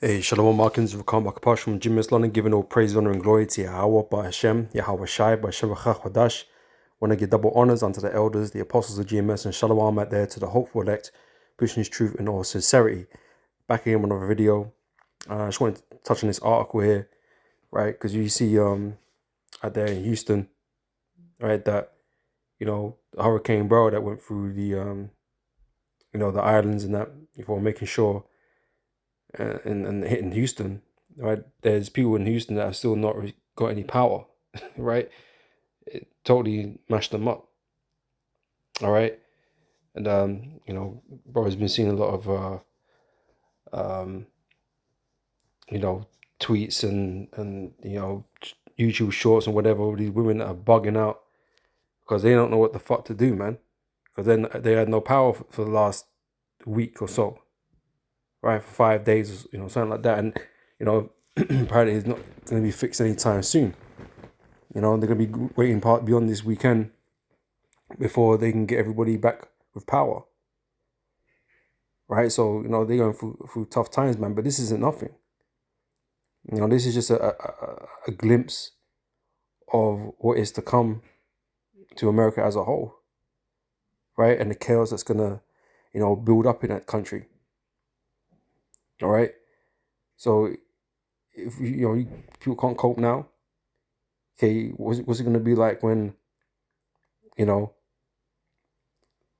Hey, Shalom Markins, Rakam Akapash from Jim London, giving all praise, honor, and glory to Yahweh, by Hashem, Yahweh Shai, by Hashem Chadash. Want to give double honors unto the elders, the apostles of GMS, and Shalom out there to the hopeful elect, pushing his truth in all sincerity. Back again with another video. I just wanted to touch on this article here, right? Because you see out there in Houston, right, that, the Hurricane Bro that went through the islands and that, before making sure and hitting Houston, right? There's people in Houston that have still not got any power, right? It totally mashed them up, all right? And bro has been seeing a lot of you know, tweets and YouTube shorts and whatever. All these women that are bugging out because they don't know what the fuck to do, man. Because then they had no power for the last week or so, right? For 5 days, something like that. And apparently it's not going to be fixed anytime soon. They're going to be waiting part beyond this weekend before they can get everybody back with power, right? So they're going through tough times, man. But this isn't nothing. This is just a glimpse of what is to come to America as a whole, right? And the chaos that's gonna build up in that country. All right. So if people can't cope now, okay, what's it gonna be like when the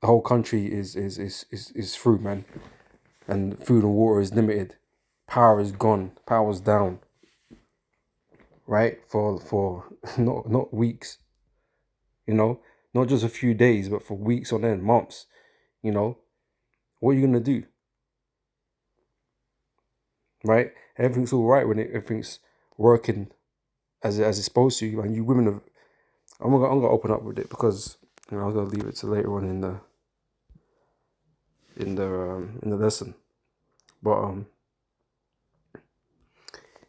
whole country is through, man, and food and water is limited, power is gone, power's down, right? For not weeks, not just a few days, but for weeks on end, months. What are you gonna do, right? Everything's all right when everything's working as it's supposed to, and you women have. I'm gonna open up with it because I'm gonna leave it to later on in the lesson. But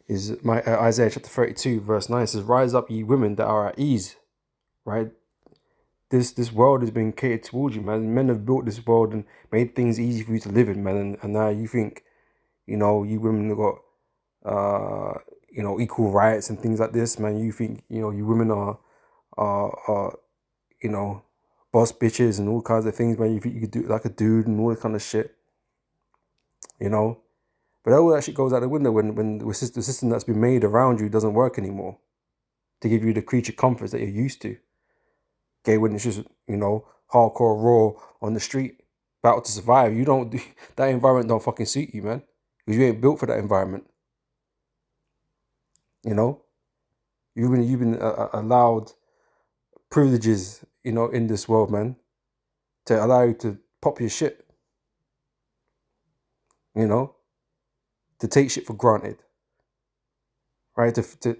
is my Isaiah chapter 32 verse 9 says, "Rise up, ye women that are at ease," right? This world has been catered towards you, man. Men have built this world and made things easy for you to live in, man. And now you think, you women have got equal rights and things like this, man. You think, you women are boss bitches and all kinds of things, man. You think you could do it like a dude and all that kind of shit, But that all actually goes out the window when the system that's been made around you doesn't work anymore to give you the creature comforts that you're used to. Okay, when it's just, hardcore raw on the street, battle to survive, you don't do that environment don't fucking suit you, man. Because you ain't built for that environment. You've been allowed privileges, in this world, man, to allow you to pop your shit, to take shit for granted, right? To for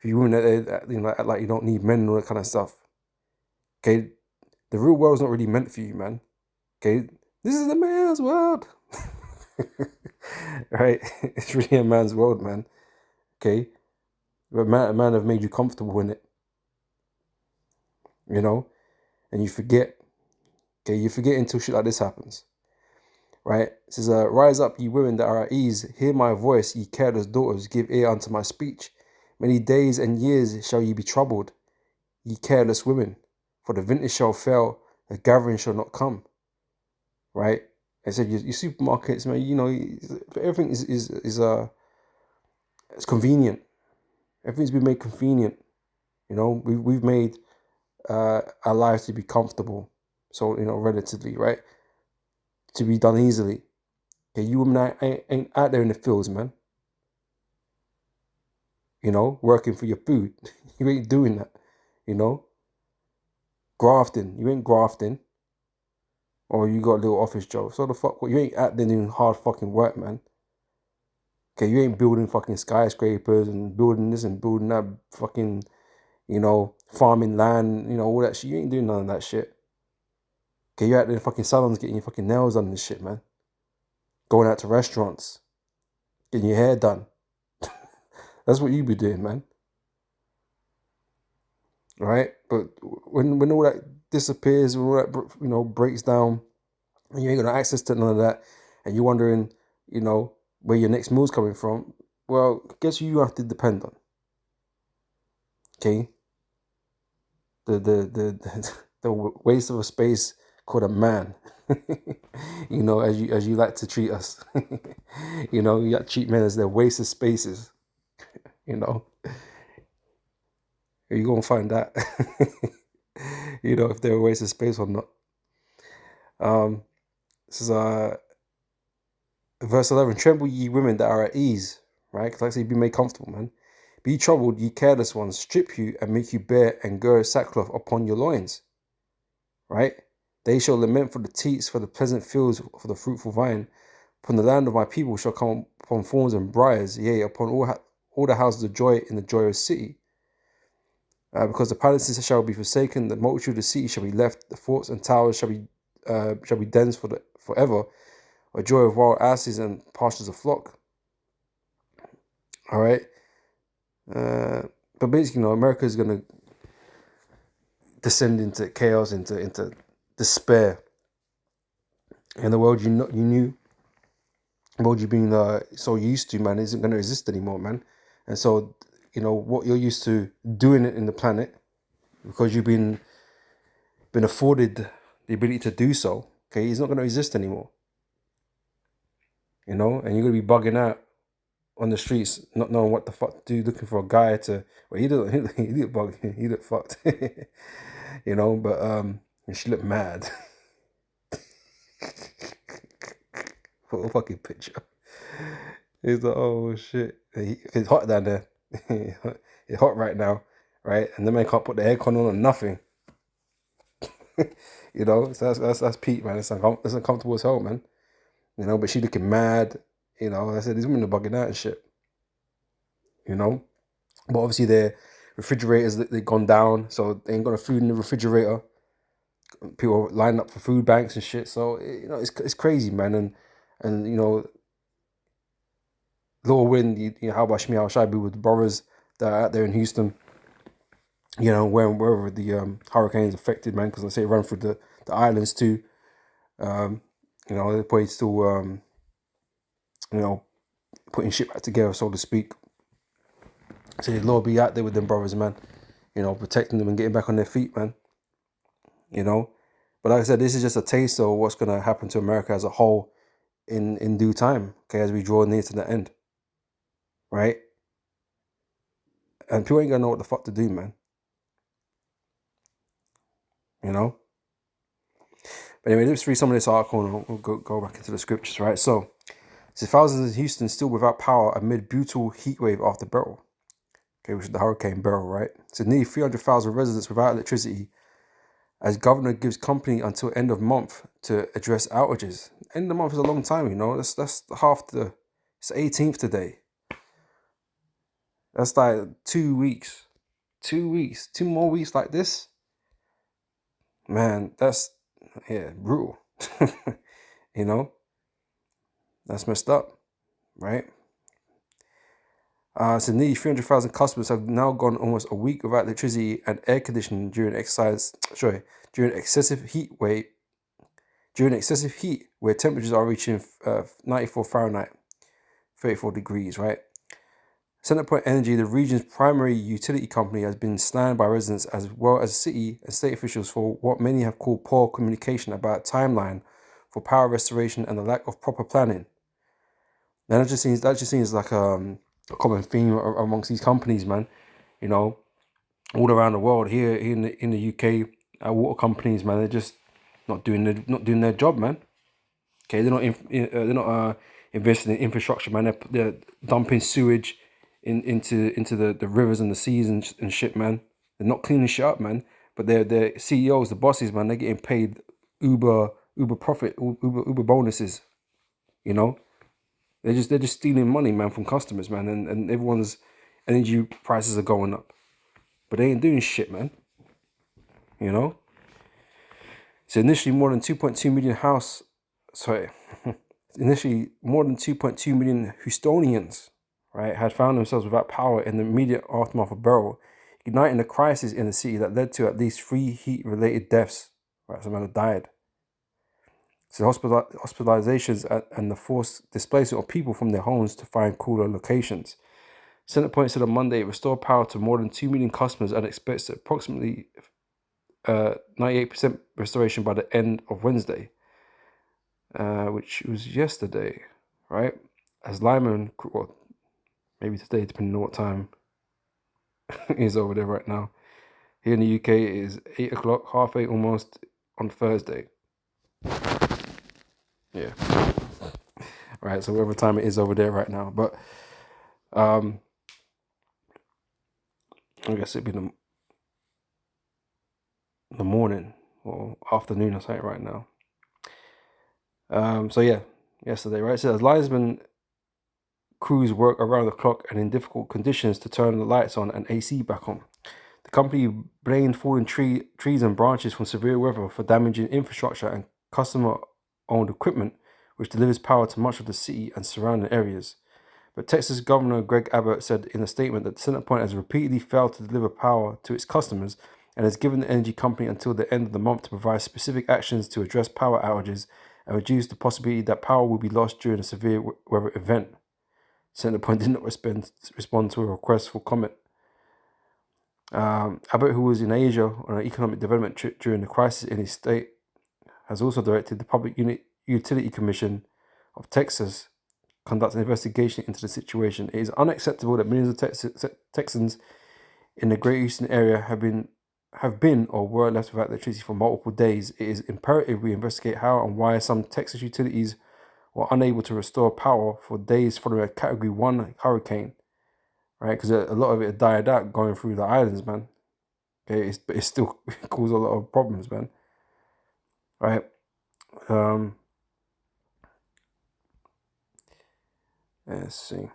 you women that act like you don't need men and all that kind of stuff. Okay, the real world's not really meant for you, man. Okay, this is a man's world, right? It's really a man's world, man. Okay, but man have made you comfortable in it, and you forget. Okay, you forget until shit like this happens. Right? It says, "Rise up, ye women that are at ease, hear my voice, ye careless daughters, give ear unto my speech. Many days and years shall ye be troubled, ye careless women, for the vintage shall fail, the gathering shall not come." Right? I said, your supermarkets, man, everything is it's convenient. Everything's been made convenient. We've made our lives to be comfortable, so relatively, right, to be done easily. Okay, you women ain't out there in the fields, man. Working for your food. You ain't doing that. Grafting. You ain't grafting. Or you got a little office job. So the fuck, you ain't out there doing hard fucking work, man. Okay, you ain't building fucking skyscrapers and building this and building that fucking, farming land, all that shit. You ain't doing none of that shit. Okay, you're out there in fucking salons getting your fucking nails done and shit, man. Going out to restaurants. Getting your hair done. That's what you be doing, man. Right? But when all that disappears, when all that breaks down, and you ain't got no access to none of that, and you're wondering, where your next meal's coming from, well, guess who you have to depend on? Okay, the the waste of a space called a man. You know, as you like to treat us. You know, you got to treat men as their waste of spaces. You know, are you gonna find that? You know, if they're a waste of space or not. This is verse 11. Tremble, ye women that are at ease, right? Because like I say, be made comfortable, man. Be troubled, ye careless ones. Strip you and make you bare and gird sackcloth upon your loins, right? They shall lament for the teats, for the pleasant fields, for the fruitful vine. Upon the land of my people shall come upon thorns and briars, yea, upon all the houses of joy in the joyous city. Because the palaces shall be forsaken, the multitude of the city shall be left, the forts and towers shall be dens forever, a joy of wild asses and pastures of flock. All right, but basically, you know, America is gonna descend into chaos, into despair, and the world you knew, the world you've been so used to, man, isn't gonna exist anymore, man. And so, you know, what you're used to doing it in the planet, because you've been afforded the ability to do so, okay, it's not going to exist anymore. You know, and you're going to be bugging out on the streets, not knowing what the fuck to do, looking for a guy to. Well, he didn't bug, he looked fucked. You know, but and she looked mad. What a fucking picture. He's like, oh shit, it's hot down there. It's hot right now, right? And the man can't put the aircon on or nothing. You know, so that's Pete, man. It's uncomfortable as hell, man. You know, but she looking mad. You know, I said these women are bugging out and shit. You know, but obviously their refrigerators they've gone down, so they ain't got a food in the refrigerator. People are lining up for food banks and shit. So you know, it's crazy, man. And you know, Lil Win, you know, how about Shmi Al Shaibu with the brothers that are out there in Houston. You know, wherever the hurricanes affected, man, because I say it ran through the islands too. You know, they're probably still you know, putting shit back together, so to speak. So the Lord be out there with them brothers, man. You know, protecting them and getting back on their feet, man. You know, but like I said, this is just a taste of what's gonna happen to America as a whole in due time. Okay, as we draw near to the end, right? And people ain't gonna know what the fuck to do, man. You know. But anyway, let's read some of this article and we'll go back into the scriptures, right? So, thousands in Houston still without power amid brutal heat wave after Beryl. Okay, which is the Hurricane Beryl, right? So nearly 300,000 residents without electricity as governor gives company until end of month to address outages. End of the month is a long time, you know. That's it's the 18th today. That's like 2 weeks. 2 weeks. 2 more weeks like this. Man, that's brutal. You know? That's messed up, right? So nearly 300,000 customers have now gone almost a week without electricity and air conditioning during excessive heat where temperatures are reaching 94 Fahrenheit, 34 degrees, right? Centerpoint Energy, the region's primary utility company, has been slammed by residents as well as city and state officials for what many have called poor communication about timeline for power restoration and the lack of proper planning. And that just seems like a common theme amongst these companies, man. You know, all around the world. Here in the UK, water companies, man, they're just not doing their job, man. Okay, they're not investing in infrastructure, man. They're dumping sewage into the rivers and the seas and shit, man. They're not cleaning shit up, man. But they're CEOs, the bosses, man. They're getting paid uber profit, uber bonuses. You know. They're just stealing money, man, from customers, man, and everyone's energy prices are going up, but they ain't doing shit, man. You know. So initially, more than 2.2 million Houstonians, right, had found themselves without power in the immediate aftermath of Beryl, igniting a crisis in the city that led to at least 3 heat-related deaths. Right, some men have died. So hospitalizations and the forced displacement of people from their homes to find cooler locations. Centrepoint said on Monday it restored power to more than 2 million customers and expects approximately 98% restoration by the end of Wednesday, which was yesterday, right? As Lyman, well, maybe today, depending on what time it is over there right now. Here in the UK, it is 8 o'clock, 8:30 almost on Thursday. Yeah. Right, so whatever time it is over there right now. But I guess it'd be the morning or afternoon or something right now. So yeah, yesterday, right? So as linesmen crews work around the clock and in difficult conditions to turn the lights on and AC back on. The company blamed fallen trees and branches from severe weather for damaging infrastructure and customer-owned equipment, which delivers power to much of the city and surrounding areas. But Texas Governor Greg Abbott said in a statement that CenterPoint has repeatedly failed to deliver power to its customers and has given the energy company until the end of the month to provide specific actions to address power outages and reduce the possibility that power will be lost during a severe weather event. CenterPoint did not respond to a request for comment. Abbott, who was in Asia on an economic development trip during the crisis in his state, has also directed the Public Utility Commission of Texas conduct an investigation into the situation. It is unacceptable that millions of Texans in the Great Houston area have been or were left without electricity for multiple days. It is imperative we investigate how and why some Texas utilities were unable to restore power for days following a Category 1 hurricane, right? Because a lot of it died out going through the islands, man. Okay, it still caused a lot of problems, man. Right? Let's see.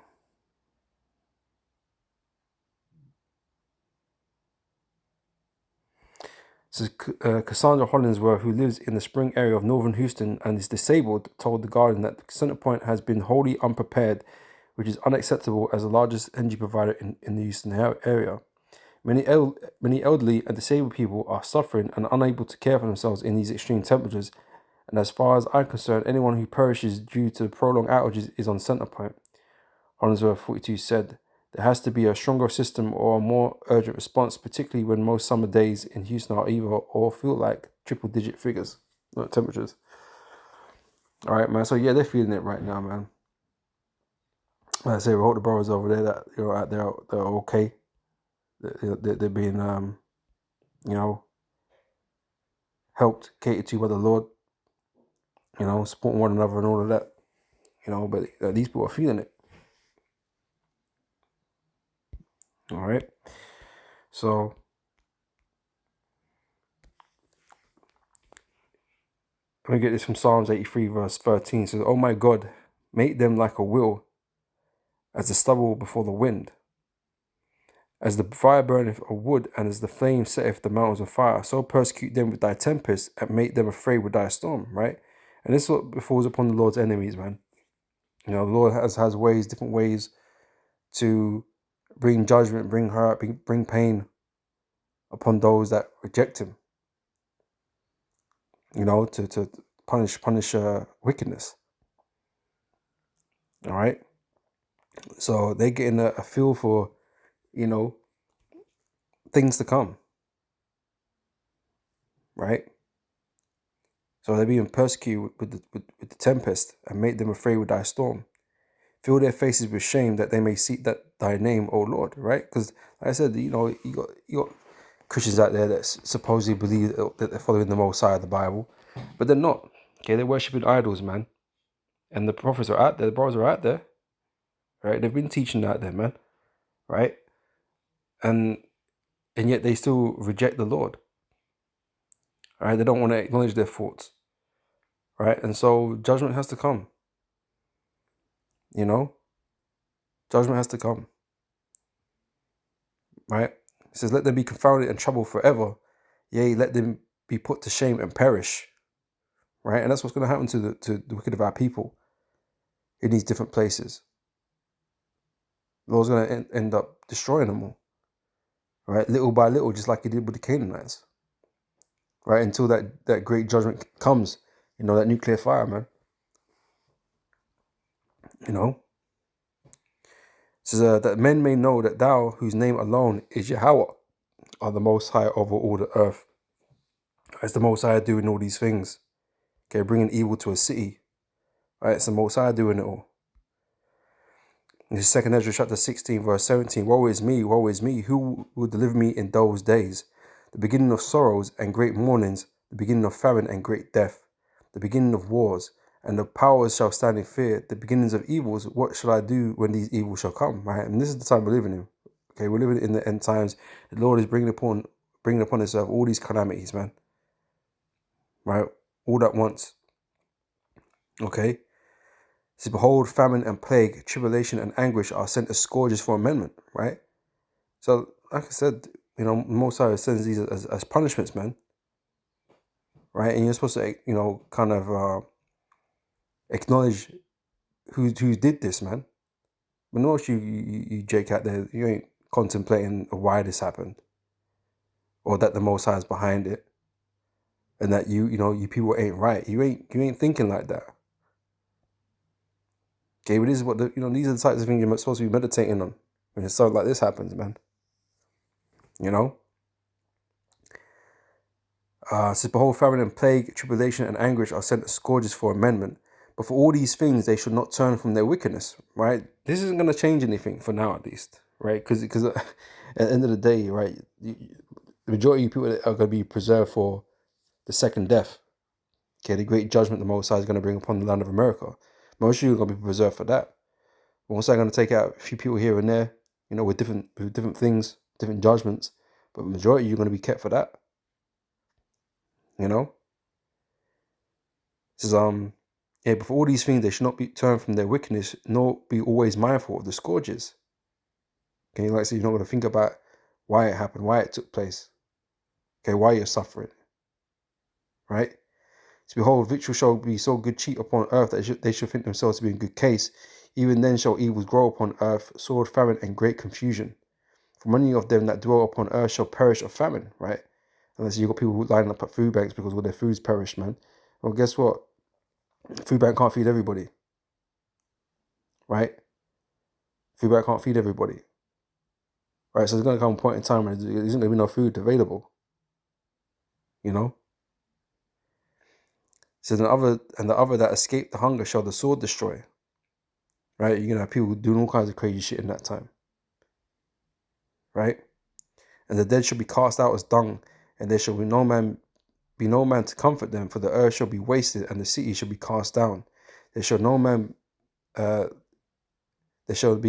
So Cassandra Hollingsworth, who lives in the Spring area of northern Houston and is disabled, told The Guardian that CenterPoint has been wholly unprepared, which is unacceptable as the largest energy provider in the Houston area. Many elderly and disabled people are suffering and unable to care for themselves in these extreme temperatures, and as far as I'm concerned, anyone who perishes due to prolonged outages is on CenterPoint. Hollingsworth, 42, said, there has to be a stronger system or a more urgent response, particularly when most summer days in Houston are either or feel like triple-digit figures, not temperatures. All right, man. So yeah, they're feeling it right now, man. Like I say, we hope the brothers over there that out there they're okay. They're being helped, catered to by the Lord. Supporting one another and all of that. But these people are feeling it. All right. So let me get this from Psalms 83, verse 13. It says, "Oh my God, make them like a wheel, as the stubble before the wind. As the fire burneth a wood, and as the flame setteth the mountains of fire, so persecute them with thy tempest, and make them afraid with thy storm," right? And this is what befalls upon the Lord's enemies, man. The Lord has ways, different ways to bring judgment, bring hurt, bring pain upon those that reject him. To punish wickedness. All right. So they're getting a feel for, things to come. Right. So they're being persecuted with the tempest, and make them afraid with thy storm. Fill their faces with shame, that they may seek that thy name, O Lord. Right? Because like I said, you got Christians out there that supposedly believe that they're following the Most High of the Bible, but they're not. Okay, they're worshiping idols, man. And the prophets are out there, the brothers are out there. Right? They've been teaching out there, man. Right? And yet they still reject the Lord. All right? They don't want to acknowledge their faults. Right? And so judgment has to come. Judgment has to come. Right? It says, let them be confounded and troubled forever. Yea, let them be put to shame and perish. Right? And that's what's going to happen to the wicked of our people in these different places. The Lord's going to end up destroying them all. Right? Little by little, just like he did with the Canaanites. Right? Until that great judgment comes You know, that nuclear fire, man. You know, it says that men may know that thou, whose name alone is Yahweh, are the Most High over all the earth. It's the Most High doing all these things. Okay, bringing evil to a city. Right, it's the Most High doing it all. In this second Ezra chapter 16, verse 17, woe is me, who will deliver me in those days? The beginning of sorrows and great mournings, the beginning of famine and great death, the beginning of wars, and the powers shall stand in fear, the beginnings of evils. What shall I do when these evils shall come? Right, and this is the time we're living in. Okay, we're living in the end times. The Lord is bringing upon Himself all these calamities, man. Right, all at once. Okay. It says, behold, famine and plague, tribulation and anguish are sent as scourges for amendment, right? So, like I said, you know, Most High sends these as punishments, man. Right? And you're supposed to, you know, kind of acknowledge who did this, man. But most you Jake out there, you ain't contemplating why this happened, or that the Most High is behind it, and that you people ain't right. You ain't thinking like that. Okay, but this is what these are the types of things you're supposed to be meditating on when something like this happens, man. You know. It says, behold, famine and plague, tribulation and anguish are sent as scourges for amendment. But for all these things, they should not turn from their wickedness, right? This isn't going to change anything for now, at least, right? Because at the end of the day, right, the majority of people are going to be preserved for the second death. Okay, the great judgment the Most High is going to bring upon the land of America. Most of you are going to be preserved for that. Most are going to take out a few people here and there, you know, with different things, different judgments. But the majority you're going to be kept for that. You know? It says, yeah, but for all these things they should not be turned from their wickedness, nor be always mindful of the scourges. Okay, like I said, you're not going to think about why it happened, why it took place. Okay, why you're suffering. Right? So behold, victual shall be so good cheap upon earth that they shall think themselves to be in good case. Even then shall evils grow upon earth, sword, famine, and great confusion. For many of them that dwell upon earth shall perish of famine, right? Unless you've got people who lining up at food banks because all their food's perished, man. Well, guess what? Food bank can't feed everybody. Right? Food bank can't feed everybody. Right? So there's going to come a point in time where there isn't going to be no food available. You know? So the other that escaped the hunger shall the sword destroy. Right? You're going to have people doing all kinds of crazy shit in that time. Right? And the dead shall be cast out as dung, and there shall be no man to comfort them, for the earth shall be wasted, and the city shall be cast down. There shall be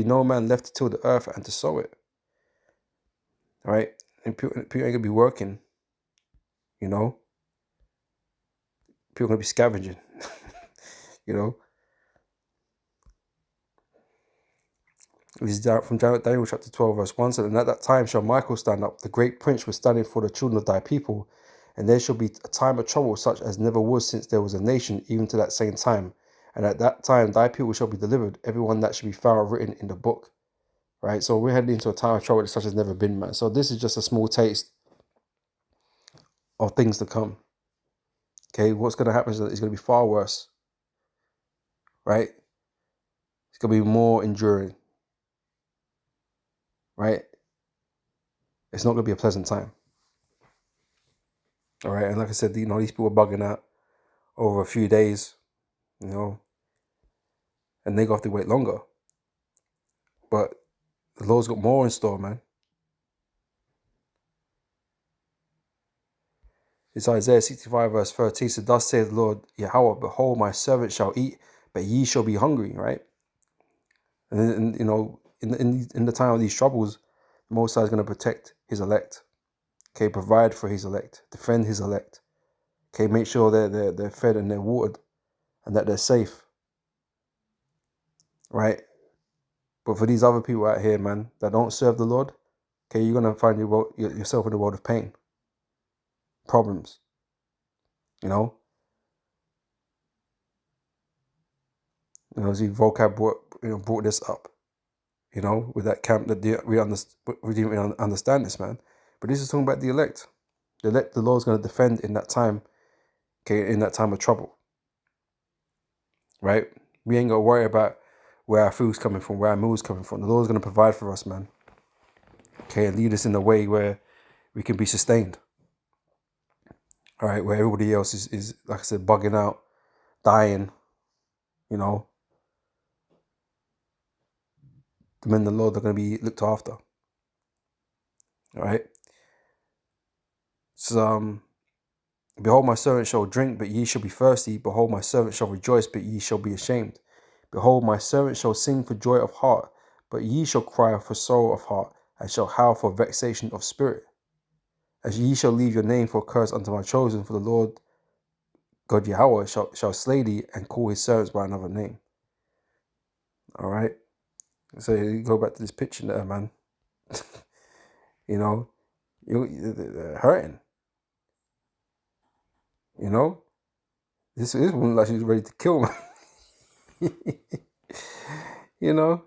no man left to till the earth and to sow it. All right? And people ain't gonna be working, you know. People are gonna be scavenging, you know. This is from Daniel chapter 12, verse 1. So, and at that time shall Michael stand up, the great prince was standing for the children of thy people, and there shall be a time of trouble such as never was since there was a nation, even to that same time. And at that time thy people shall be delivered, everyone that shall be found written in the book. Right? So we're heading into a time of trouble such as never been, man. So this is just a small taste of things to come. Okay, what's going to happen is that it's going to be far worse. Right? It's going to be more enduring. Right? It's not going to be a pleasant time. All right, and like I said, these people are bugging out over a few days, and they have to wait longer. But the Lord's got more in store, man. It's Isaiah 65 verse 13. So thus saith the Lord Yahweh, behold, my servant shall eat, but ye shall be hungry, right? And in the time of these troubles, the Most High is going to protect his elect. Okay, provide for his elect, defend his elect. Okay, make sure they're fed and they're watered, and that they're safe. Right? But for these other people out here, man, that don't serve the Lord, okay, you're going to find yourself in a world of pain, problems, see, Vocab brought this up, with that camp that we didn't even understand this, man. But this is talking about the elect. The Lord's going to defend in that time, okay, in that time of trouble. right? We ain't got to worry about where our food's coming from, where our meal's coming from. The Lord's going to provide for us, man. Okay, and lead us in a way where we can be sustained. All right, where everybody else is like I said, bugging out, dying, you know. The men of the Lord are going to be looked after. All right. So, behold, my servant shall drink, but ye shall be thirsty. Behold, my servant shall rejoice, but ye shall be ashamed. Behold, my servant shall sing for joy of heart, but ye shall cry for sorrow of heart, and shall howl for vexation of spirit. As ye shall leave your name for a curse unto my chosen, for the Lord God Yahweh shall slay thee, and call his servants by another name. All right. So you go back to this picture there, man. You know, you're hurting. You know, this woman like she's ready to kill me. You know,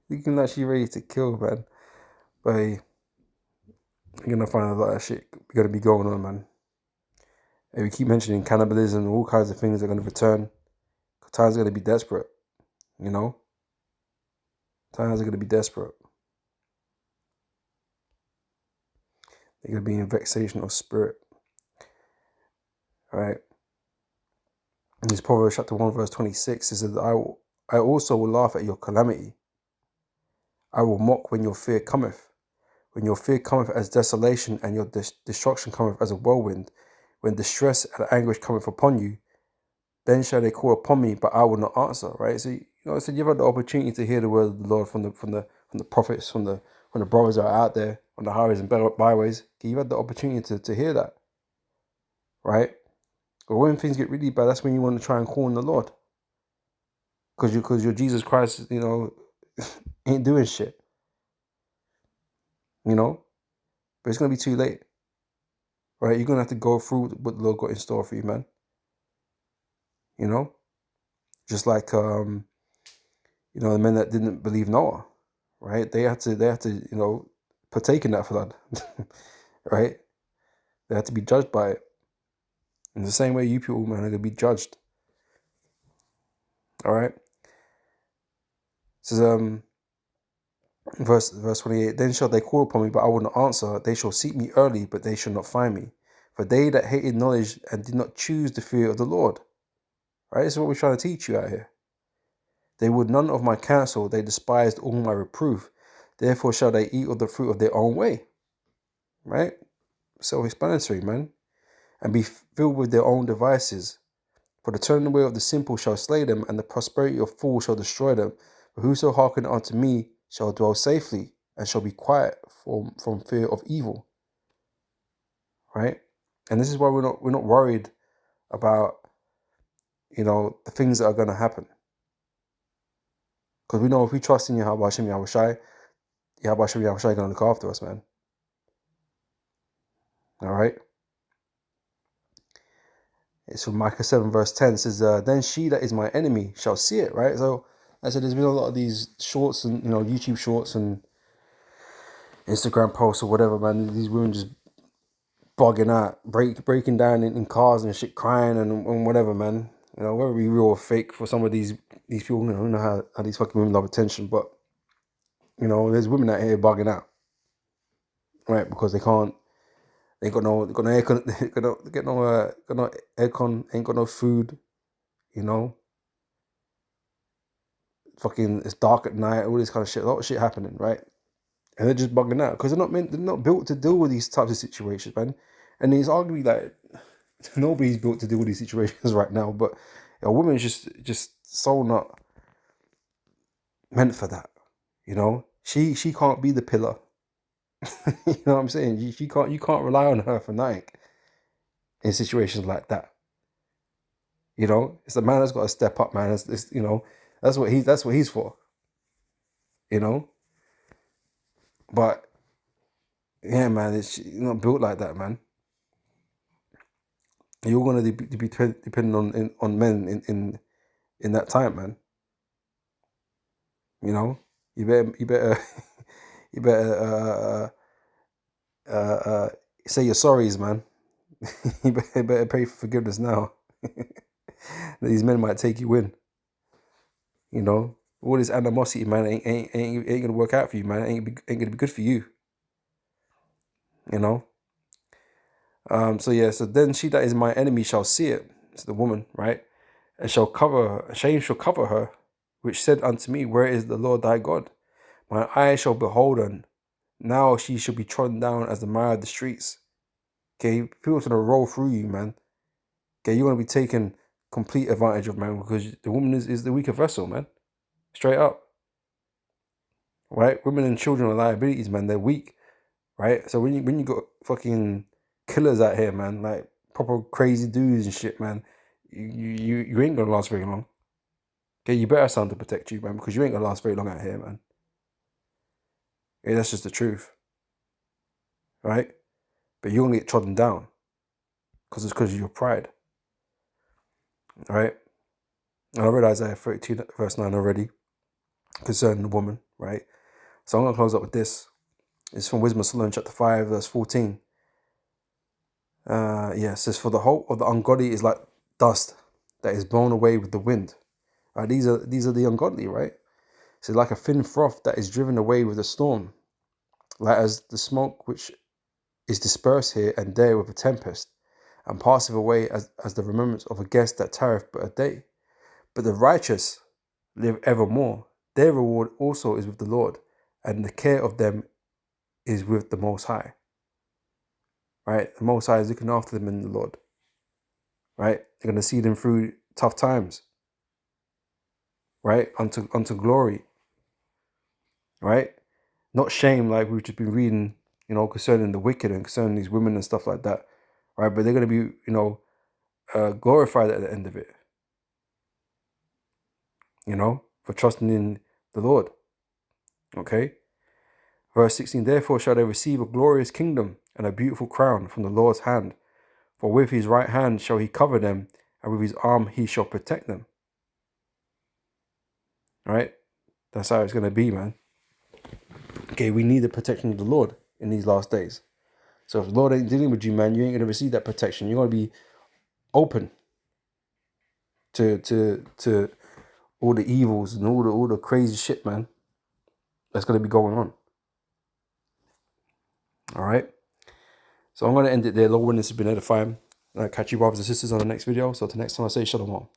looking like she's ready to kill, man. But hey, you're gonna find a lot of shit gonna be going on, man. And we keep mentioning cannibalism and all kinds of things are gonna return. Times are gonna be desperate. You know, times are gonna be desperate. They're gonna be in vexation of spirit. All right. In this Proverbs chapter 1 verse 26, it says, I also will laugh at your calamity. I will mock when your fear cometh. When your fear cometh as desolation, and your destruction cometh as a whirlwind, when distress and anguish cometh upon you, then shall they call upon me, but I will not answer. Right. So I said you've had the opportunity to hear the word of the Lord from the prophets, from the brothers that are out there on the highways and byways. You've had the opportunity to hear that. Right. But when things get really bad, that's when you want to try and call on the Lord. Because your Jesus Christ, ain't doing shit. But it's going to be too late. Right? You're going to have to go through what the Lord got in store for you, man. Just like, the men that didn't believe Noah, right? They had to, partake in that flood, right? They had to be judged by it. In the same way, you people, man, are going to be judged. All right? It says, verse 28, then shall they call upon me, but I will not answer. They shall seek me early, but they shall not find me. For they that hated knowledge and did not choose the fear of the Lord. Right? This is what we're trying to teach you out here. They would none of my counsel, they despised all my reproof. Therefore shall they eat of the fruit of their own way. Right? Self-explanatory, man. And be filled with their own devices. For the turning away of the simple shall slay them, and the prosperity of fools shall destroy them. But whoso hearken unto me shall dwell safely, and shall be quiet from fear of evil. Right? And this is why we're not worried about, the things that are going to happen. Because we know if we trust in Yahweh Hashem Yahushai, Yahweh Hashem Yahushai is going to look after us, man. All right? It's from Micah 7 verse 10. It says, then she that is my enemy shall see it, right? So, I said there's been a lot of these shorts and, YouTube shorts and Instagram posts or whatever, man. These women just bugging out, breaking down in cars and shit, crying and whatever, man. Whether we real or fake for some of these people, I don't know how these fucking women love attention, but, there's women out here bugging out, right? Because they ain't got no aircon, got no aircon, ain't got no food, fucking it's dark at night, all this kind of shit, a lot of shit happening, right? And they're just bugging out because they're not built to deal with these types of situations, man. And it's arguably like nobody's built to deal with these situations right now, but a woman's just so not meant for that, She can't be the pillar. You know what I'm saying? You can't rely on her for nothing in situations like that. It's the man that's got to step up, man. It's that's what he's for. But yeah, man, it's not built like that, man. You're gonna be depending on men in that time, man. You better you better say your sorries, man. You better pray for forgiveness now. These men might take you in. You know, all this animosity, man, ain't gonna work out for you, man. Ain't gonna be good for you. You know. So yeah. So then she that is my enemy shall see it. It's the woman, right? And shall cover her. Shame shall cover her, which said unto me, where is the Lord thy God? My eyes shall behold her. Now she shall be trodden down as the mire of the streets. Okay, people's gonna roll through you, man. Okay, you're gonna be taken complete advantage of, man, because the woman is the weaker vessel, man. Straight up. Right? Women and children are liabilities, man. They're weak. Right? So when you got fucking killers out here, man, like proper crazy dudes and shit, man, you ain't gonna last very long. Okay, you better have someone to protect you, man, because you ain't gonna last very long out here, man. Yeah, that's just the truth. Right? But you're gonna get trodden down. Because it's because of your pride. Right? And I read Isaiah 32 verse 9 already concerning the woman, right? So I'm going to close up with this. It's from Wisdom of Solomon chapter 5 verse 14. It says, for the hope of the ungodly is like dust that is blown away with the wind. Right? These are the ungodly, right? So like a thin froth that is driven away with a storm, like as the smoke which is dispersed here and there with a tempest, and passeth away as the remembrance of a guest that tarrieth but a day. But the righteous live evermore. Their reward also is with the Lord, and the care of them is with the Most High. Right? The Most High is looking after them in the Lord. Right? They're going to see them through tough times. Right? Unto glory. Right? Not shame, like we've just been reading, you know, concerning the wicked and concerning these women and stuff like that. Right? But they're going to be, you know, glorified at the end of it. You know, for trusting in the Lord. Okay? Verse 16, therefore shall they receive a glorious kingdom and a beautiful crown from the Lord's hand. For with his right hand shall he cover them, and with his arm he shall protect them. All right? That's how it's going to be, man. Okay, we need the protection of the Lord in these last days. So if the Lord ain't dealing with you, man, you ain't going to receive that protection. You're going to be open to all the evils and all the crazy shit, man, that's going to be going on. All right? So I'm going to end it there. Lord willing, this has been edifying. And I'll catch you brothers and sisters on the next video. So till next time, I say shalom.